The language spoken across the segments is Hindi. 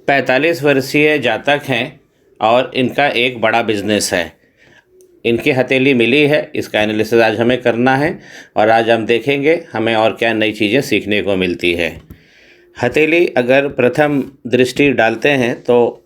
45 वर्षीय जातक हैं और इनका एक बड़ा बिजनेस है। इनकी हथेली मिली है, इसका एनालिसिस आज हमें करना है और आज हम देखेंगे हमें और क्या नई चीज़ें सीखने को मिलती है। हथेली अगर प्रथम दृष्टि डालते हैं तो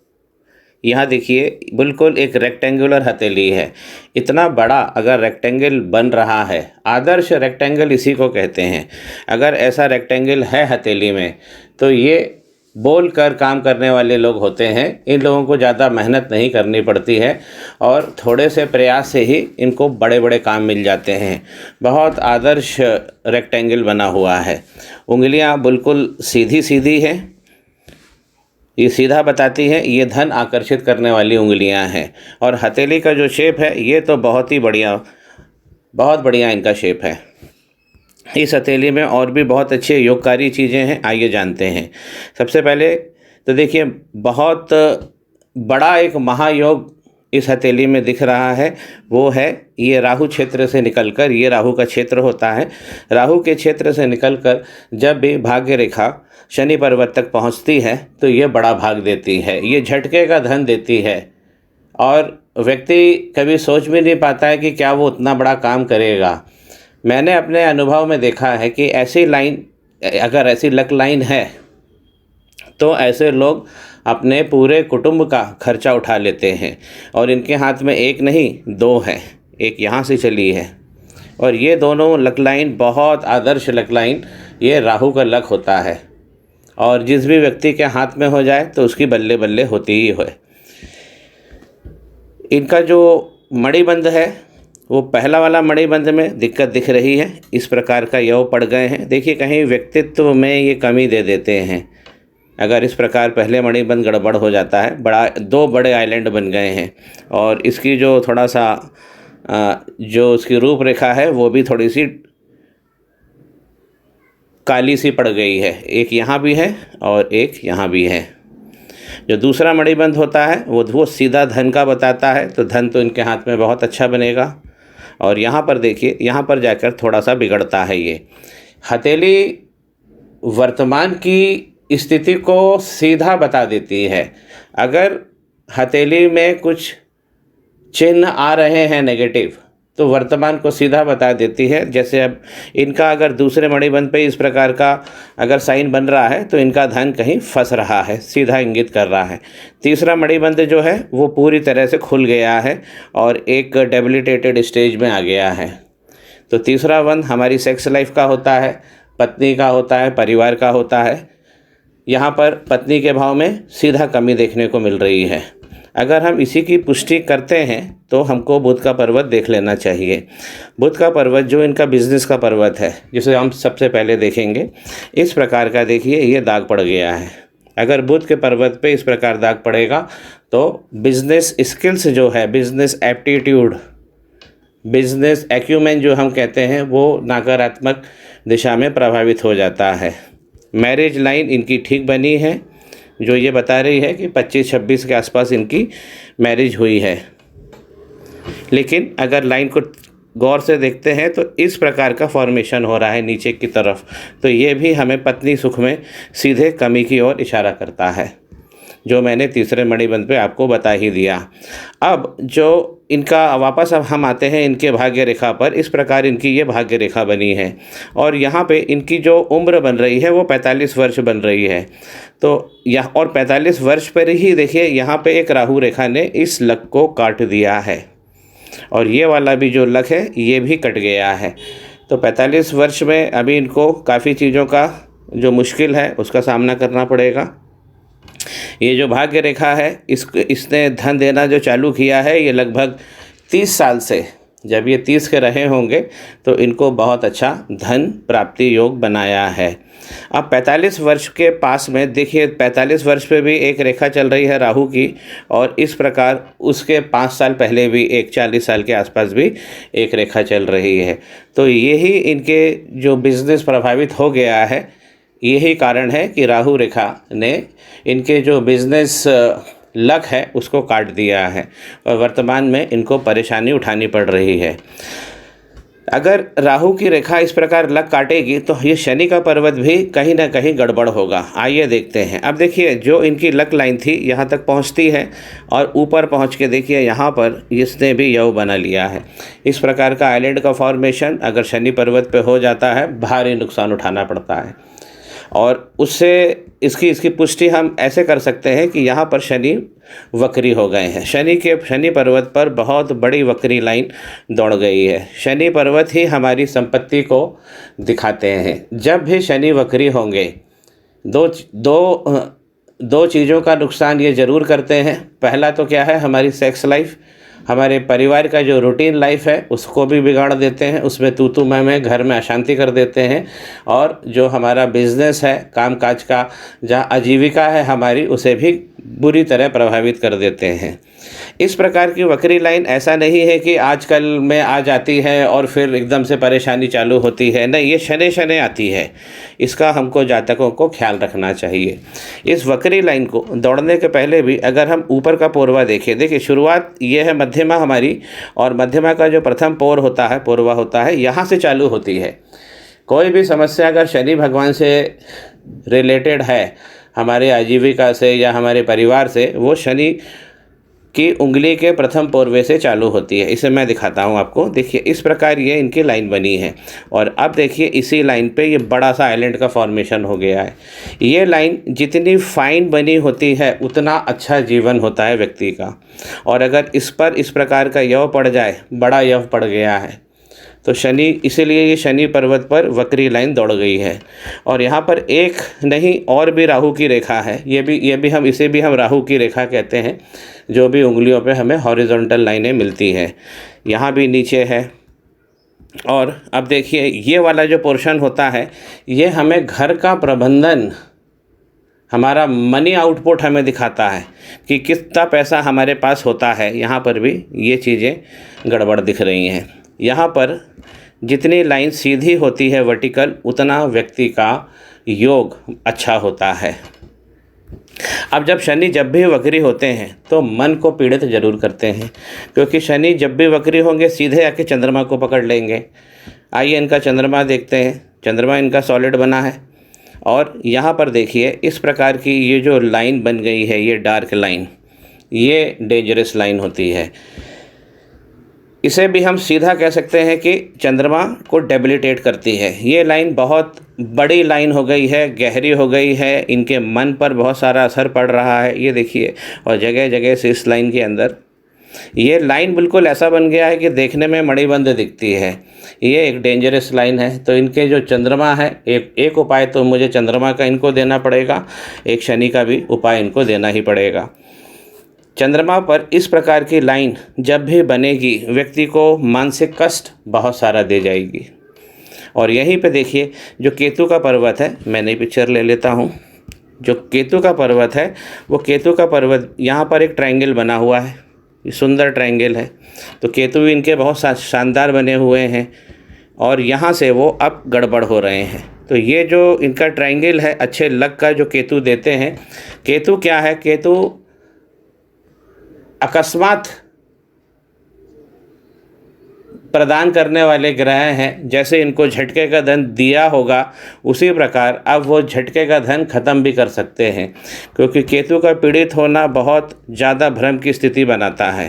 यहाँ देखिए बिल्कुल एक रेक्टेंगुलर हथेली है। इतना बड़ा अगर रेक्टेंगल बन रहा है, आदर्श रेक्टेंगल इसी को कहते हैं। अगर ऐसा रेक्टेंगल है हथेली में तो ये बोल कर काम करने वाले लोग होते हैं। इन लोगों को ज़्यादा मेहनत नहीं करनी पड़ती है और थोड़े से प्रयास से ही इनको बड़े बड़े काम मिल जाते हैं। बहुत आदर्श रेक्टेंगल बना हुआ है। उंगलियां बिल्कुल सीधी सीधी हैं, ये सीधा बताती है, ये धन आकर्षित करने वाली उंगलियां हैं। और हथेली का जो शेप है ये तो बहुत ही बढ़िया, बहुत बढ़िया इनका शेप है। इस हथेली में और भी बहुत अच्छे योगकारी चीज़ें हैं, आइए जानते हैं। सबसे पहले तो देखिए बहुत बड़ा एक महायोग इस हथेली में दिख रहा है। वो है ये राहु क्षेत्र से निकलकर, ये राहु का क्षेत्र होता है, राहु के क्षेत्र से निकलकर जब भी भाग्य रेखा शनि पर्वत तक पहुंचती है तो ये बड़ा भाग देती है, ये झटके का धन देती है। और व्यक्ति कभी सोच भी नहीं पाता है कि क्या वो उतना बड़ा काम करेगा। मैंने अपने अनुभव में देखा है कि ऐसी लाइन, अगर ऐसी लक लाइन है तो ऐसे लोग अपने पूरे कुटुंब का खर्चा उठा लेते हैं। और इनके हाथ में एक नहीं दो है, एक यहाँ से चली है और ये दोनों लक लाइन बहुत आदर्श लक लाइन, ये राहु का लक होता है। और जिस भी व्यक्ति के हाथ में हो जाए तो उसकी बल्ले बल्ले होती ही है। इनका जो मणिबंध है वो पहला वाला मणिबंध में दिक्कत दिख रही है, इस प्रकार का यव पड़ गए हैं। देखिए कहीं व्यक्तित्व में ये कमी दे देते हैं। अगर इस प्रकार पहले मणिबंध गड़बड़ हो जाता है, दो बड़े आइलैंड बन गए हैं। और इसकी जो थोड़ा सा जो उसकी रूपरेखा है वो भी थोड़ी सी काली सी पड़ गई है, एक यहाँ भी है और एक यहाँ भी है। जो दूसरा मणिबंध होता है वो सीधा धन का बताता है, तो धन तो इनके हाथ में बहुत अच्छा बनेगा। और यहाँ पर देखिए, यहाँ पर जाकर थोड़ा सा बिगड़ता है। ये हथेली वर्तमान की स्थिति को सीधा बता देती है। अगर हथेली में कुछ चिन्ह आ रहे हैं नेगेटिव तो वर्तमान को सीधा बता देती है। जैसे अब इनका अगर दूसरे मणिबंध पे इस प्रकार का अगर साइन बन रहा है तो इनका धन कहीं फंस रहा है, सीधा इंगित कर रहा है। तीसरा मणिबंध जो है वो पूरी तरह से खुल गया है और एक डेबिलिटेटेड स्टेज में आ गया है। तो तीसरा बंध हमारी सेक्स लाइफ का होता है, पत्नी का होता है, परिवार का होता है। यहाँ पर पत्नी के भाव में सीधा कमी देखने को मिल रही है। अगर हम इसी की पुष्टि करते हैं तो हमको बुध का पर्वत देख लेना चाहिए। बुध का पर्वत जो इनका बिजनेस का पर्वत है, जिसे हम सबसे पहले देखेंगे, इस प्रकार का देखिए ये दाग पड़ गया है। अगर बुध के पर्वत पे इस प्रकार दाग पड़ेगा तो बिजनेस स्किल्स जो है, बिजनेस एप्टीट्यूड, बिजनेस एक्यूमेन जो हम कहते हैं, वो नकारात्मक दिशा में प्रभावित हो जाता है। मैरिज लाइन इनकी ठीक बनी है, जो ये बता रही है कि 25-26 के आसपास इनकी मैरिज हुई है। लेकिन अगर लाइन को गौर से देखते हैं तो इस प्रकार का फॉर्मेशन हो रहा है नीचे की तरफ, तो ये भी हमें पत्नी सुख में सीधे कमी की ओर इशारा करता है, जो मैंने तीसरे मणिबंध पे आपको बता ही दिया। अब जो इनका वापस अब हम आते हैं इनके भाग्य रेखा पर। इस प्रकार इनकी ये भाग्य रेखा बनी है और यहाँ पे इनकी जो उम्र बन रही है वो 45 वर्ष बन रही है। तो यह और 45 वर्ष पर ही देखिए यहाँ पे एक राहु रेखा ने इस लक को काट दिया है और ये वाला भी जो लक है ये भी कट गया है। तो 45 वर्ष में अभी इनको काफ़ी चीज़ों का जो मुश्किल है उसका सामना करना पड़ेगा। ये जो भाग्य रेखा है इसने धन देना जो चालू किया है ये लगभग 30 साल से, जब ये 30 के रहे होंगे तो इनको बहुत अच्छा धन प्राप्ति योग बनाया है। अब 45 वर्ष के पास में देखिए 45 वर्ष पे भी एक रेखा चल रही है राहु की, और इस प्रकार उसके 5 साल पहले भी एक 40 साल के आसपास भी एक रेखा चल रही है। तो यही इनके जो बिजनेस प्रभावित हो गया है, यही कारण है कि राहु रेखा ने इनके जो बिजनेस लक है उसको काट दिया है और वर्तमान में इनको परेशानी उठानी पड़ रही है। अगर राहु की रेखा इस प्रकार लग काटेगी तो ये शनि का पर्वत भी कहीं ना कहीं गड़बड़ होगा। आइए देखते हैं। अब देखिए, जो इनकी लक लाइन थी यहाँ तक पहुँचती है और ऊपर पहुँच के देखिए यहाँ पर इसने भी यव बना लिया है। इस प्रकार का आइलैंड का फॉर्मेशन अगर शनि पर्वत पे हो जाता है, भारी नुकसान उठाना पड़ता है। और उससे इसकी पुष्टि हम ऐसे कर सकते हैं कि यहाँ पर शनि वक्री हो गए हैं। शनि पर्वत पर बहुत बड़ी वक्री लाइन दौड़ गई है। शनि पर्वत ही हमारी संपत्ति को दिखाते हैं। जब भी शनि वक्री होंगे, दो चीज़ों का नुकसान ये ज़रूर करते हैं। पहला तो क्या है, हमारी सेक्स लाइफ, हमारे परिवार का जो रूटीन लाइफ है उसको भी बिगाड़ देते हैं, उसमें तू मैं घर में अशांति कर देते हैं। और जो हमारा बिजनेस है, कामकाज का जहाँ आजीविका है हमारी, उसे भी बुरी तरह प्रभावित कर देते हैं। इस प्रकार की वक्री लाइन ऐसा नहीं है कि आजकल में आ जाती है और फिर एकदम से परेशानी चालू होती है, नहीं, ये शनि शनि आती है। इसका हमको जातकों को ख्याल रखना चाहिए। इस वक्री लाइन को दौड़ने के पहले भी अगर हम ऊपर का पोरवा देखें, देखिए शुरुआत ये है मध्यमा हमारी, और मध्यमा का जो प्रथम पोर होता है, पोरवा होता है, यहाँ से चालू होती है। कोई भी समस्या अगर शनि भगवान से रिलेटेड है, हमारे आजीविका से या हमारे परिवार से, वो शनि की उंगली के प्रथम पोरवे से चालू होती है। इसे मैं दिखाता हूँ आपको। देखिए इस प्रकार ये इनकी लाइन बनी है और अब देखिए इसी लाइन पे ये बड़ा सा आइलैंड का फॉर्मेशन हो गया है। ये लाइन जितनी फाइन बनी होती है उतना अच्छा जीवन होता है व्यक्ति का। और अगर इस पर इस प्रकार का यव पड़ जाए, बड़ा यव पड़ गया है, तो शनि, इसीलिए ये शनि पर्वत पर वक्री लाइन दौड़ गई है। और यहाँ पर एक नहीं और भी राहु की रेखा है। इसे भी हम राहु की रेखा कहते हैं, जो भी उंगलियों पे हमें हॉरिजॉन्टल लाइनें मिलती हैं। यहाँ भी नीचे है। और अब देखिए ये वाला जो पोर्शन होता है, ये हमें घर का प्रबंधन, हमारा मनी आउटपुट हमें दिखाता है कि कितना पैसा हमारे पास होता है। यहाँ पर भी ये चीज़ें गड़बड़ दिख रही हैं। यहाँ पर जितनी लाइन सीधी होती है वर्टिकल, उतना व्यक्ति का योग अच्छा होता है। अब जब भी वक्री होते हैं तो मन को पीड़ित जरूर करते हैं, क्योंकि शनि जब भी वक्री होंगे सीधे आके चंद्रमा को पकड़ लेंगे। आइए इनका चंद्रमा देखते हैं। चंद्रमा इनका सॉलिड बना है और यहाँ पर देखिए इस प्रकार की ये जो लाइन बन गई है, ये डार्क लाइन, ये डेंजरस लाइन होती है। इसे भी हम सीधा कह सकते हैं कि चंद्रमा को डेबिलिटेट करती है। ये लाइन बहुत बड़ी लाइन हो गई है, गहरी हो गई है, इनके मन पर बहुत सारा असर पड़ रहा है, ये देखिए। और जगह जगह से इस लाइन के अंदर ये लाइन बिल्कुल ऐसा बन गया है कि देखने में मणिबंध दिखती है। ये एक डेंजरस लाइन है। तो इनके जो चंद्रमा है, एक उपाय तो मुझे चंद्रमा का इनको देना पड़ेगा, एक शनि का भी उपाय इनको देना ही पड़ेगा। चंद्रमा पर इस प्रकार की लाइन जब भी बनेगी, व्यक्ति को मानसिक कष्ट बहुत सारा दे जाएगी। और यहीं पे देखिए जो केतु का पर्वत है, मैं नई पिक्चर ले लेता हूँ। जो केतु का पर्वत है, वो केतु का पर्वत, यहाँ पर एक ट्रायंगल बना हुआ है, ये सुंदर ट्रायंगल है। तो केतु इनके बहुत शानदार बने हुए हैं और यहाँ से वो अब गड़बड़ हो रहे हैं। तो ये जो इनका ट्रायंगल है, अच्छे लक का जो केतु देते हैं। केतु क्या है? केतु अकस्मात प्रदान करने वाले ग्रह हैं। जैसे इनको झटके का धन दिया होगा, उसी प्रकार अब वो झटके का धन ख़त्म भी कर सकते हैं, क्योंकि केतु का पीड़ित होना बहुत ज़्यादा भ्रम की स्थिति बनाता है।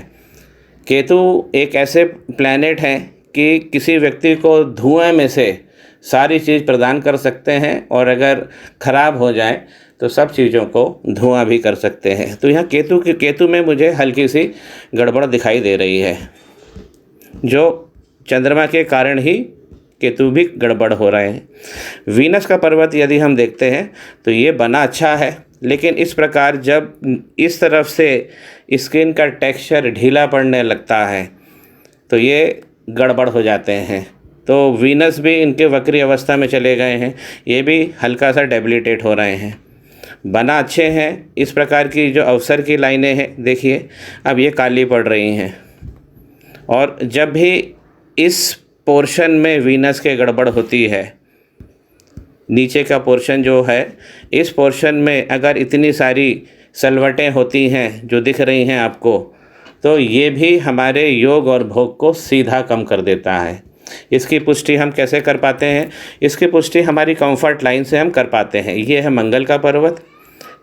केतु एक ऐसे प्लैनेट हैं कि किसी व्यक्ति को धुएं में से सारी चीज़ प्रदान कर सकते हैं, और अगर ख़राब हो जाए तो सब चीज़ों को धुआं भी कर सकते हैं। तो यहाँ केतु में मुझे हल्की सी गड़बड़ दिखाई दे रही है, जो चंद्रमा के कारण ही केतु भी गड़बड़ हो रहे हैं। वीनस का पर्वत यदि हम देखते हैं तो ये बना अच्छा है, लेकिन इस प्रकार जब इस तरफ से स्किन का टेक्सचर ढीला पड़ने लगता है तो ये गड़बड़ हो जाते हैं। तो वीनस भी इनके वक्री अवस्था में चले गए हैं, ये भी हल्का सा डेबिलिटेट हो रहे हैं। बना अच्छे हैं। इस प्रकार की जो अवसर की लाइनें हैं, देखिए अब ये काली पड़ रही हैं। और जब भी इस पोर्शन में वीनस के गड़बड़ होती है, नीचे का पोर्शन जो है, इस पोर्शन में अगर इतनी सारी सलवटें होती हैं जो दिख रही हैं आपको, तो ये भी हमारे योग और भोग को सीधा कम कर देता है। इसकी पुष्टि हम कैसे कर पाते हैं? इसकी पुष्टि हमारी कंफर्ट लाइन से हम कर पाते हैं। ये है मंगल का पर्वत,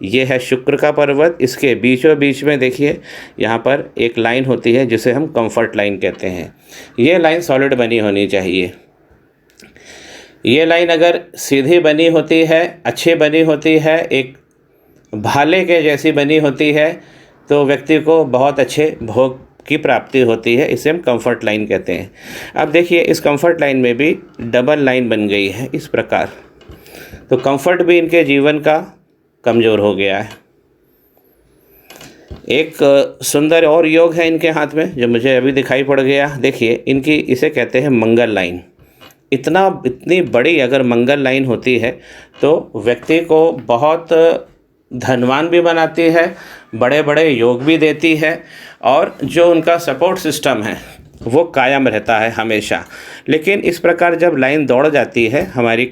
ये है शुक्र का पर्वत, इसके बीचों बीच में देखिए यहाँ पर एक लाइन होती है जिसे हम कंफर्ट लाइन कहते हैं। ये लाइन सॉलिड बनी होनी चाहिए। ये लाइन अगर सीधी बनी होती है, अच्छी बनी होती है, एक भाले के जैसी बनी होती है, तो व्यक्ति को बहुत अच्छे भोग की प्राप्ति होती है। इसे हम कंफर्ट लाइन कहते हैं। अब देखिए इस कंफर्ट लाइन में भी डबल लाइन बन गई है इस प्रकार, तो कंफर्ट भी इनके जीवन का कमज़ोर हो गया है। एक सुंदर और योग है इनके हाथ में जो मुझे अभी दिखाई पड़ गया। देखिए इनकी, इसे कहते हैं मंगल लाइन। इतनी बड़ी अगर मंगल लाइन होती है तो व्यक्ति को बहुत धनवान भी बनाती है, बड़े बड़े योग भी देती है, और जो उनका सपोर्ट सिस्टम है वो कायम रहता है हमेशा। लेकिन इस प्रकार जब लाइन दौड़ जाती है हमारी,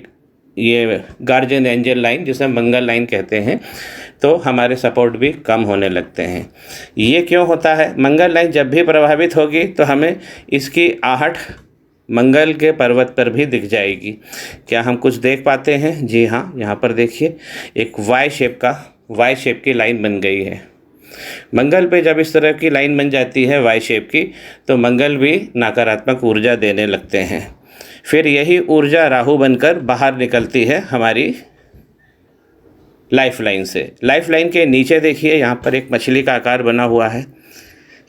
ये गार्जियन एंजल लाइन जिसे मंगल लाइन कहते हैं, तो हमारे सपोर्ट भी कम होने लगते हैं। ये क्यों होता है? मंगल लाइन जब भी प्रभावित होगी तो हमें इसकी आहट मंगल के पर्वत पर भी दिख जाएगी। क्या हम कुछ देख पाते हैं? जी हाँ, यहाँ पर देखिए एक वाई शेप की लाइन बन गई है। मंगल पे जब इस तरह की लाइन बन जाती है वाई शेप की, तो मंगल भी नकारात्मक ऊर्जा देने लगते हैं। फिर यही ऊर्जा राहु बनकर बाहर निकलती है हमारी लाइफ लाइन से। लाइफ लाइन के नीचे देखिए यहाँ पर एक मछली का आकार बना हुआ है।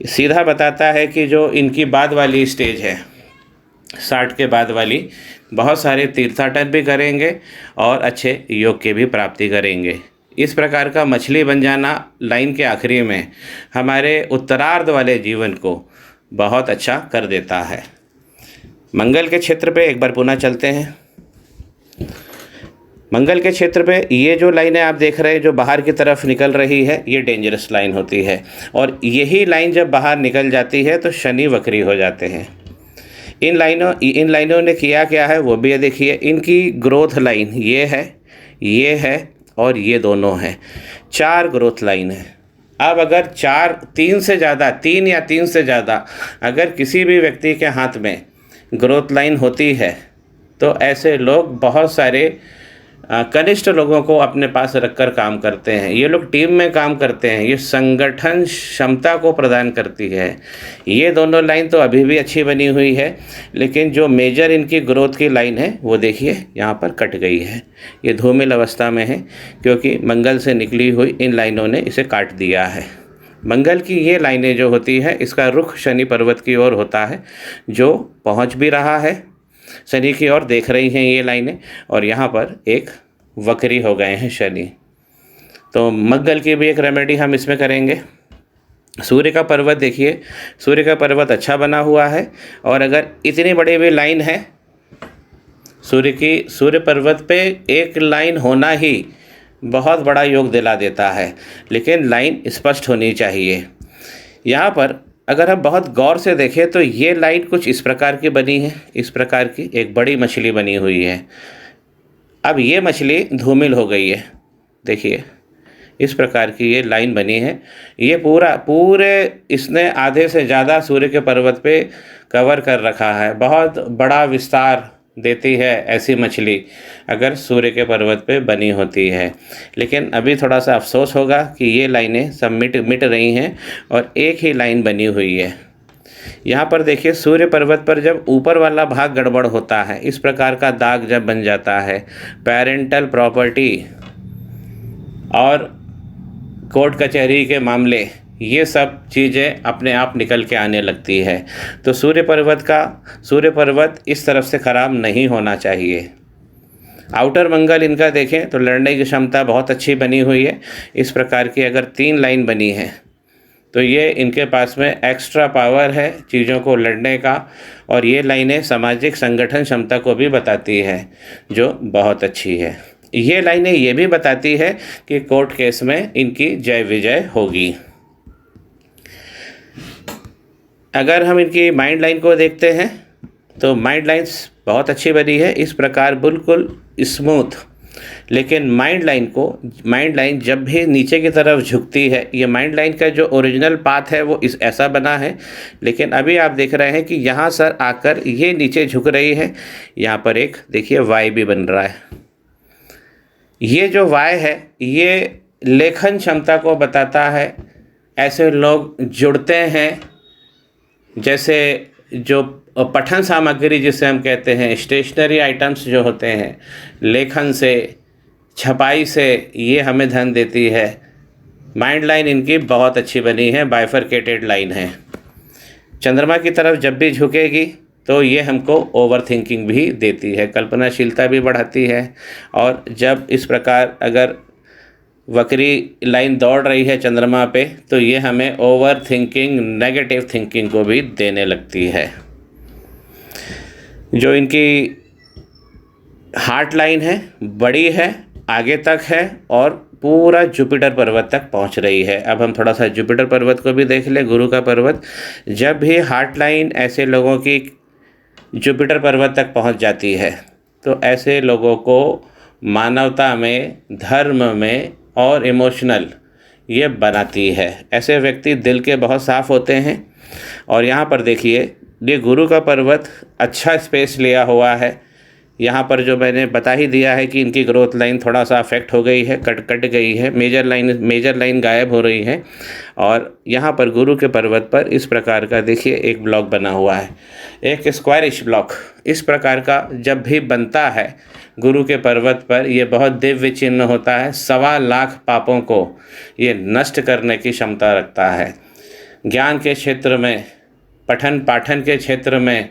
सीधा बताता है कि जो इनकी बाद वाली स्टेज है, 60 के बाद वाली, बहुत सारे तीर्थाटन भी करेंगे और अच्छे योग की भी प्राप्ति करेंगे। इस प्रकार का मछली बन जाना लाइन के आखिरी में हमारे उत्तरार्ध वाले जीवन को बहुत अच्छा कर देता है। मंगल के क्षेत्र पे एक बार पुनः चलते हैं। मंगल के क्षेत्र पे ये जो लाइनें आप देख रहे हैं जो बाहर की तरफ निकल रही है, ये डेंजरस लाइन होती है, और यही लाइन जब बाहर निकल जाती है तो शनि वक्री हो जाते हैं। इन लाइनों ने किया क्या है वो भी ये देखिए। इनकी ग्रोथ लाइन ये है और ये दोनों हैं, 4 ग्रोथ लाइन है। अब अगर 3 या 3 से ज़्यादा अगर किसी भी व्यक्ति के हाथ में ग्रोथ लाइन होती है तो ऐसे लोग बहुत सारे कनिष्ठ लोगों को अपने पास रखकर काम करते हैं। ये लोग टीम में काम करते हैं, ये संगठन क्षमता को प्रदान करती है। ये दोनों लाइन तो अभी भी अच्छी बनी हुई है, लेकिन जो मेजर इनकी ग्रोथ की लाइन है वो देखिए यहाँ पर कट गई है। ये धूमिल अवस्था में है क्योंकि मंगल से निकली हुई इन लाइनों ने इसे काट दिया है। मंगल की ये लाइनें जो होती है, इसका रुख शनि पर्वत की ओर होता है, जो पहुँच भी रहा है शनि की ओर, देख रही हैं ये लाइनें, और यहाँ पर एक वक्री हो गए हैं शनि। तो मंगल की भी एक रेमेडी हम इसमें करेंगे। सूर्य का पर्वत देखिए, सूर्य का पर्वत अच्छा बना हुआ है, और अगर इतनी बड़ी भी लाइन है सूर्य पर्वत पे एक लाइन होना ही बहुत बड़ा योग दिला देता है, लेकिन लाइन स्पष्ट होनी चाहिए। यहाँ पर अगर हम बहुत गौर से देखें तो ये लाइन कुछ इस प्रकार की बनी है, इस प्रकार की एक बड़ी मछली बनी हुई है। अब ये मछली धूमिल हो गई है, देखिए इस प्रकार की ये लाइन बनी है। ये पूरे इसने आधे से ज़्यादा सूर्य के पर्वत पे कवर कर रखा है। बहुत बड़ा विस्तार देती है ऐसी मछली अगर सूर्य के पर्वत पे बनी होती है। लेकिन अभी थोड़ा सा अफसोस होगा कि ये लाइनें सब मिट रही हैं और एक ही लाइन बनी हुई है। यहाँ पर देखिए सूर्य पर्वत पर जब ऊपर वाला भाग गड़बड़ होता है, इस प्रकार का दाग जब बन जाता है, पेरेंटल प्रॉपर्टी और कोर्ट कचहरी के मामले, ये सब चीज़ें अपने आप निकल के आने लगती है। तो सूर्य पर्वत इस तरफ से खराब नहीं होना चाहिए। आउटर मंगल इनका देखें तो लड़ने की क्षमता बहुत अच्छी बनी हुई है। इस प्रकार की अगर 3 लाइन बनी है तो ये इनके पास में एक्स्ट्रा पावर है चीज़ों को लड़ने का, और ये लाइनें सामाजिक संगठन क्षमता को भी बताती है जो बहुत अच्छी है। ये लाइनें ये भी बताती है कि कोर्ट केस में इनकी जय विजय होगी। अगर हम इनकी माइंड लाइन को देखते हैं तो माइंड लाइन्स बहुत अच्छी बनी है। इस प्रकार बिल्कुल स्मूथ लेकिन माइंड लाइन जब भी नीचे की तरफ झुकती है, ये माइंड लाइन का जो ओरिजिनल पाथ है वो इस ऐसा बना है, लेकिन अभी आप देख रहे हैं कि यहाँ सर आकर ये नीचे झुक रही है। यहाँ पर एक देखिए वाई भी बन रहा है। ये जो वाई है ये लेखन क्षमता को बताता है। ऐसे लोग जुड़ते हैं, जैसे जो पठन सामग्री जिसे हम कहते हैं, स्टेशनरी आइटम्स जो होते हैं, लेखन से, छपाई से, ये हमें धन देती है। माइंड लाइन इनकी बहुत अच्छी बनी है, बाइफरकेटेड लाइन है। चंद्रमा की तरफ जब भी झुकेगी तो ये हमको ओवर थिंकिंग भी देती है, कल्पनाशीलता भी बढ़ाती है। और जब इस प्रकार अगर वक्री लाइन दौड़ रही है चंद्रमा पे, तो ये हमें ओवर थिंकिंग, नेगेटिव थिंकिंग को भी देने लगती है। जो इनकी हार्ट लाइन है बड़ी है, आगे तक है और पूरा जुपिटर पर्वत तक पहुंच रही है। अब हम थोड़ा सा जुपिटर पर्वत को भी देख लें, गुरु का पर्वत। जब भी हार्ट लाइन ऐसे लोगों की जुपिटर पर्वत तक पहुंच जाती है तो ऐसे लोगों को मानवता में, धर्म में और इमोशनल ये बनाती है। ऐसे व्यक्ति दिल के बहुत साफ़ होते हैं। और यहाँ पर देखिए, ये गुरु का पर्वत अच्छा स्पेस लिया हुआ है। यहाँ पर जो मैंने बता ही दिया है कि इनकी ग्रोथ लाइन थोड़ा सा अफेक्ट हो गई है, कट गई है, मेजर लाइन गायब हो रही है। और यहाँ पर गुरु के पर्वत पर इस प्रकार का देखिए एक ब्लॉक बना हुआ है, एक स्क्वायरिश ब्लॉक। इस प्रकार का जब भी बनता है गुरु के पर्वत पर, ये बहुत दिव्य चिन्ह होता है। 1.25 लाख पापों को ये नष्ट करने की क्षमता रखता है। ज्ञान के क्षेत्र में, पठन पाठन के क्षेत्र में,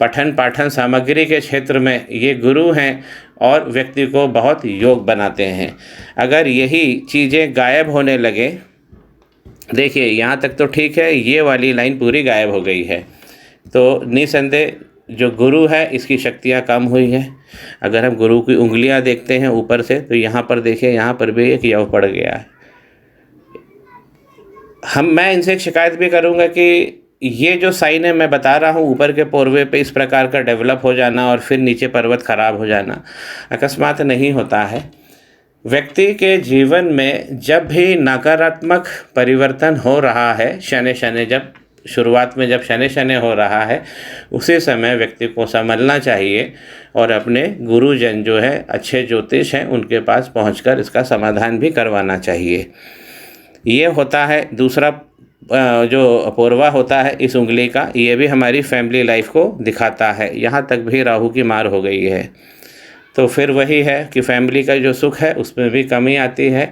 पठन पाठन सामग्री के क्षेत्र में ये गुरु हैं और व्यक्ति को बहुत योग बनाते हैं। अगर यही चीज़ें गायब होने लगे, देखिए यहाँ तक तो ठीक है, ये वाली लाइन पूरी गायब हो गई है, तो निसंदेह जो गुरु है इसकी शक्तियाँ कम हुई हैं। अगर हम गुरु की उंगलियाँ देखते हैं ऊपर से, तो यहाँ पर देखिए, यहाँ पर भी एक यव पड़ गया है। मैं इनसे एक शिकायत भी करूँगा कि ये जो साइन है मैं बता रहा हूँ, ऊपर के पोरवे पे इस प्रकार का डेवलप हो जाना और फिर नीचे पर्वत खराब हो जाना अकस्मात नहीं होता है। व्यक्ति के जीवन में जब भी नकारात्मक परिवर्तन हो रहा है, शनि जब शुरुआत में जब शनि हो रहा है, उसी समय व्यक्ति को संभलना चाहिए और अपने गुरुजन जो है, अच्छे ज्योतिष हैं, उनके पास पहुंचकर इसका समाधान भी करवाना चाहिए। ये होता है दूसरा जो पोरवा होता है इस उंगली का, ये भी हमारी फैमिली लाइफ को दिखाता है। यहाँ तक भी राहु की मार हो गई है, तो फिर वही है कि फैमिली का जो सुख है उसमें भी कमी आती है।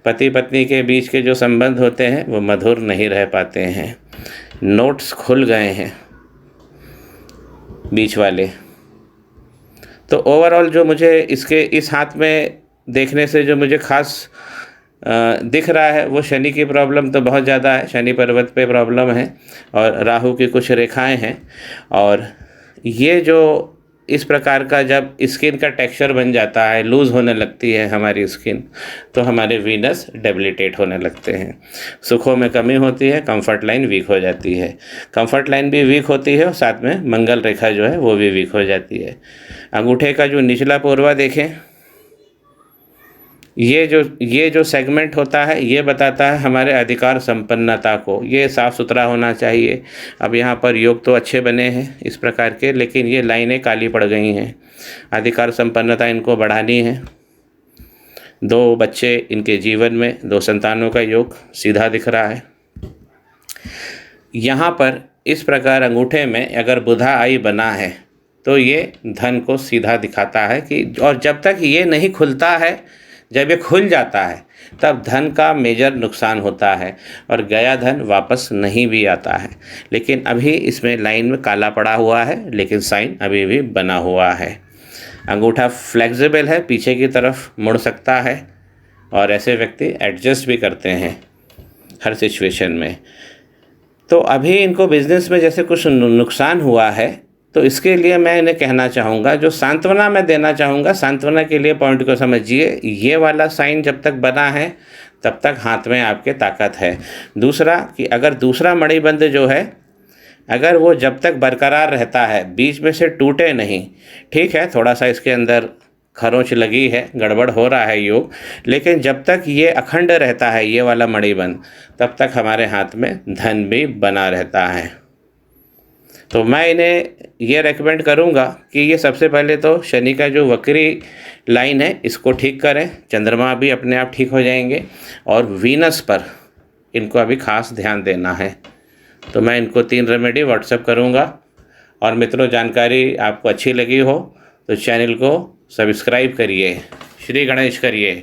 पति पत्नी के बीच के जो संबंध होते हैं वो मधुर नहीं रह पाते हैं। नोट्स खुल गए हैं बीच वाले। तो ओवरऑल जो मुझे इसके इस हाथ में देखने से जो मुझे खास दिख रहा है, वो शनि की प्रॉब्लम तो बहुत ज़्यादा है, शनि पर्वत पे प्रॉब्लम है और राहु की कुछ रेखाएं हैं। और ये जो इस प्रकार का जब स्किन का टेक्सचर बन जाता है, लूज़ होने लगती है हमारी स्किन, तो हमारे वीनस डेबिलिटेट होने लगते हैं, सुखों में कमी होती है, कंफर्ट लाइन वीक हो जाती है। कंफर्ट लाइन भी वीक होती है और साथ में मंगल रेखा जो है वो भी वीक हो जाती है। अंगूठे का जो निचला पोरवा देखें, ये जो सेगमेंट होता है ये बताता है हमारे अधिकार संपन्नता को। ये साफ़ सुथरा होना चाहिए। अब यहाँ पर योग तो अच्छे बने हैं इस प्रकार के, लेकिन ये लाइनें काली पड़ गई हैं। अधिकार संपन्नता इनको बढ़ानी है। 2 बच्चे इनके जीवन में, 2 संतानों का योग सीधा दिख रहा है। यहाँ पर इस प्रकार अंगूठे में अगर बुधा आई बना है तो ये धन को सीधा दिखाता है कि, और जब तक ये नहीं खुलता है, जब ये खुल जाता है तब धन का मेजर नुकसान होता है और गया धन वापस नहीं भी आता है। लेकिन अभी इसमें लाइन में काला पड़ा हुआ है, लेकिन साइन अभी भी बना हुआ है। अंगूठा फ्लेक्सिबल है, पीछे की तरफ मुड़ सकता है और ऐसे व्यक्ति एडजस्ट भी करते हैं हर सिचुएशन में। तो अभी इनको बिजनेस में जैसे कुछ नुकसान हुआ है, तो इसके लिए मैं इन्हें कहना चाहूँगा, जो सांत्वना मैं देना चाहूँगा, सांत्वना के लिए पॉइंट को समझिए। ये वाला साइन जब तक बना है तब तक हाथ में आपके ताकत है। दूसरा कि अगर दूसरा मणिबंध जो है, अगर वो जब तक बरकरार रहता है, बीच में से टूटे नहीं, ठीक है, थोड़ा सा इसके अंदर खरोंच लगी है, गड़बड़ हो रहा है योग, लेकिन जब तक ये अखंड रहता है ये वाला मणिबंध, तब तक हमारे हाथ में धन भी बना रहता है। तो मैं इन्हें ये रेकमेंड करूँगा कि ये सबसे पहले तो शनि का जो वक्री लाइन है इसको ठीक करें, चंद्रमा भी अपने आप ठीक हो जाएंगे, और वीनस पर इनको अभी खास ध्यान देना है। तो मैं इनको 3 रेमेडी व्हाट्सएप करूँगा। और मित्रों, जानकारी आपको अच्छी लगी हो तो चैनल को सब्सक्राइब करिए। श्री गणेश करिए।